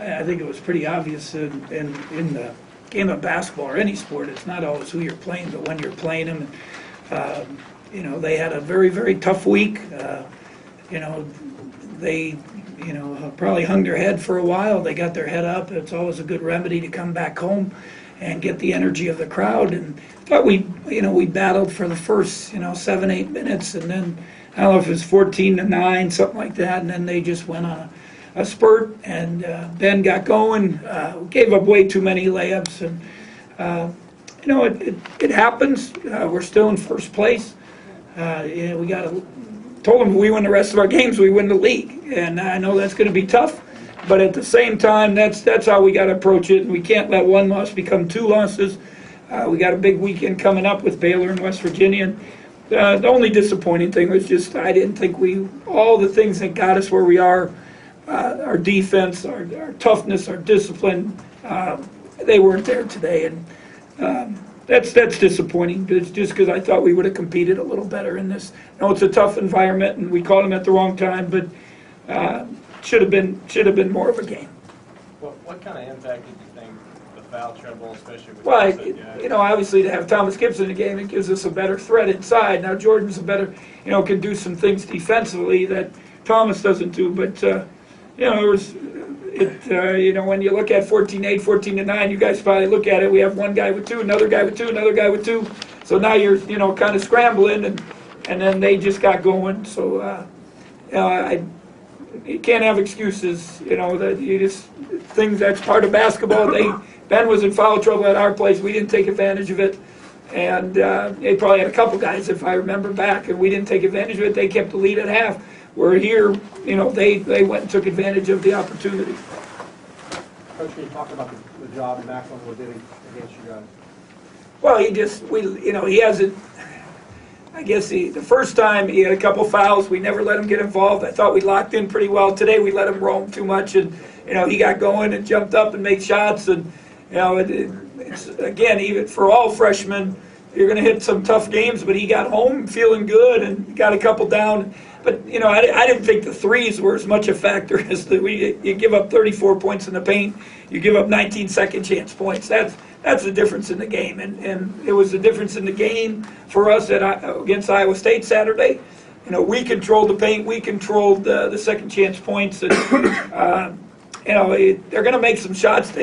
I think it was pretty obvious in the game of basketball or any sport. It's not always who you're playing, but when you're playing them. You know, they had a very, very tough week. You know, they, you know, probably hung their head for a while. They got their head up. It's always a good remedy to come back home and get the energy of the crowd. And I thought we battled for the first, 7, 8 minutes, and then I don't know if it was 14-9, something like that, and then they just went on a spurt, and Ben got going, gave up way too many layups, and it happens. We're still in first place. We told them if we win the rest of our games, we win the league, and I know that's going to be tough. But at the same time, that's how we got to approach it. And we can't let one loss become 2 losses. We got a big weekend coming up with Baylor and West Virginia. And, the only disappointing thing was just I didn't think all the things that got us where we are, our defense, our toughness, our discipline, they weren't there today. And that's disappointing. It's just because I thought we would have competed a little better in this. It's a tough environment, and we caught them at the wrong time, but should have been more of a game. What kind of impact did you think the foul trouble, especially with obviously to have Thomas Gibson in the game, it gives us a better threat inside. Now Jordan's a better, can do some things defensively that Thomas doesn't do. But when you look at 14-8, 14-9, you guys probably look at it. We have one guy with 2, another guy with 2, another guy with 2. So now you're kind of scrambling, and then they just got going. So you can't have excuses, that you just things that's part of basketball. Ben was in foul trouble at our place. We didn't take advantage of it, and they probably had a couple guys, if I remember back, and we didn't take advantage of it. They kept the lead at half. We're here, they went and took advantage of the opportunity. Coach, can you talk about the job Macklin did against you guys? Well, he hasn't. I guess the first time he had a couple fouls. We never let him get involved. I thought we locked in pretty well. Today we let him roam too much, and he got going and jumped up and made shots. And it's again, even for all freshmen, you're going to hit some tough games. But he got home feeling good and got a couple down. But I didn't think the threes were as much a factor as you give up 34 points in the paint. You give up 19 second chance points. That's the difference in the game, and it was the difference in the game for us against Iowa State Saturday. We controlled the paint, we controlled the second chance points, and they're going to make some shots.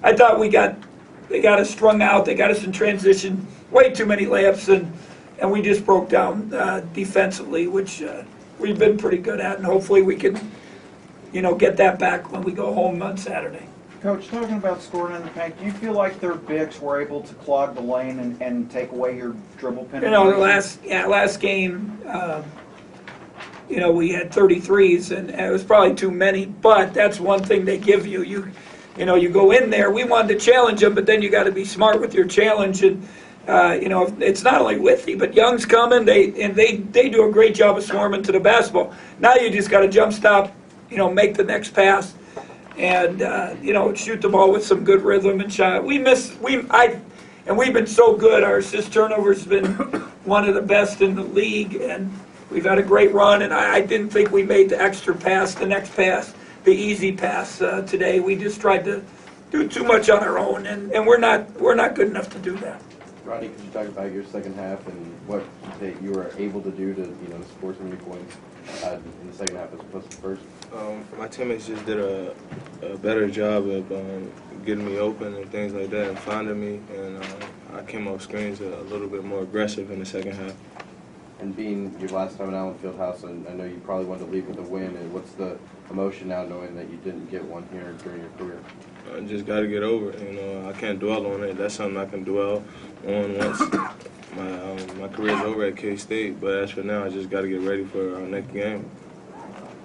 I thought they got us strung out, they got us in transition, way too many layups, and we just broke down defensively, which we've been pretty good at, and hopefully we can, get that back when we go home on Saturday. Coach, talking about scoring in the paint, do you feel like their bigs were able to clog the lane and take away your dribble penetration? The last game, we had 33s, and it was probably too many. But that's one thing they give you. You go in there. We wanted to challenge them, but then you got to be smart with your challenge. And it's not only Withy, but Young's coming. They do a great job of swarming to the basketball. Now you just got to jump stop, make the next pass. And shoot the ball with some good rhythm and shot. We've been so good. Our assist turnover's been one of the best in the league, and we've had a great run. And I didn't think we made the extra pass, the next pass, the easy pass today. We just tried to do too much on our own, and we're not good enough to do that. Rodney, could you talk about your second half and what you were able to do to score so many points in the second half as opposed to the first? My teammates just did a better job of getting me open and things like that and finding me, and I came off screens a little bit more aggressive in the second half. And being your last time in Allen Fieldhouse, and I know you probably wanted to leave with a win, and what's the emotion now knowing that you didn't get one here during your career? I just got to get over it. I can't dwell on it. That's something I can dwell on once my career's over at K-State. But as for now, I just got to get ready for our next game.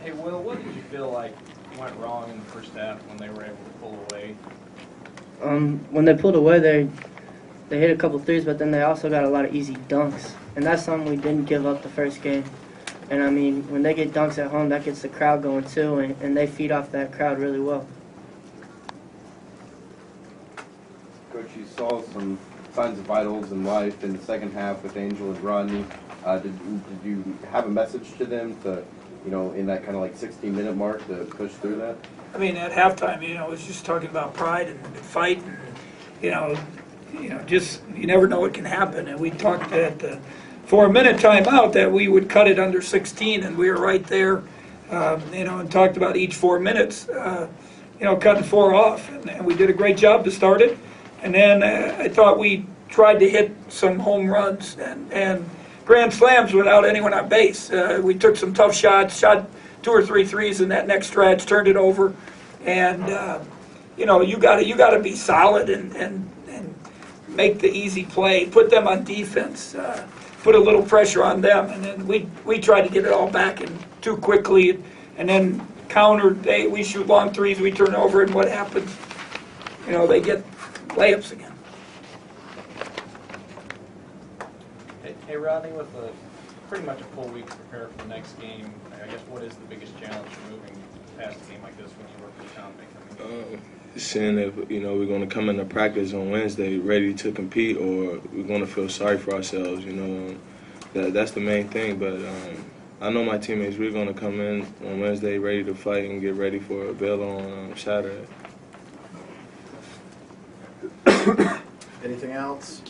Hey, Will, what did you feel like went wrong in the first half when they were able to pull away? When they pulled away, they hit a couple threes, but then they also got a lot of easy dunks. And that's something we didn't give up the first game. And, when they get dunks at home, that gets the crowd going too, and they feed off that crowd really well. Coach, you saw some signs of vitals in life in the second half with Angel and Rodney. Did you have a message to them to, in that kind of like 16-minute mark to push through that? I mean, at halftime, it was just talking about pride and fight, and just you never know what can happen. And we talked at the 4-minute timeout that we would cut it under 16, and we were right there, and talked about each 4 minutes, cutting 4 off, and we did a great job to start it. And then I thought we tried to hit some home runs and grand slams without anyone on base. We took some tough shots, shot 2 or 3 threes in that next stretch, turned it over, and you got to be solid and make the easy play, put them on defense, put a little pressure on them, and then we tried to get it all back and too quickly, and then countered. We shoot long threes, we turn over, and what happens? They get layups again. Hey Rodney, with pretty much a full week to prepare for the next game, I guess what is the biggest challenge for moving past a game like this when you work with Tom? Seeing if we're going to come into practice on Wednesday ready to compete, or we're going to feel sorry for ourselves. That's the main thing. But I know my teammates. We're going to come in on Wednesday ready to fight and get ready for a bill on Saturday. Anything else?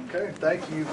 Okay, thank you.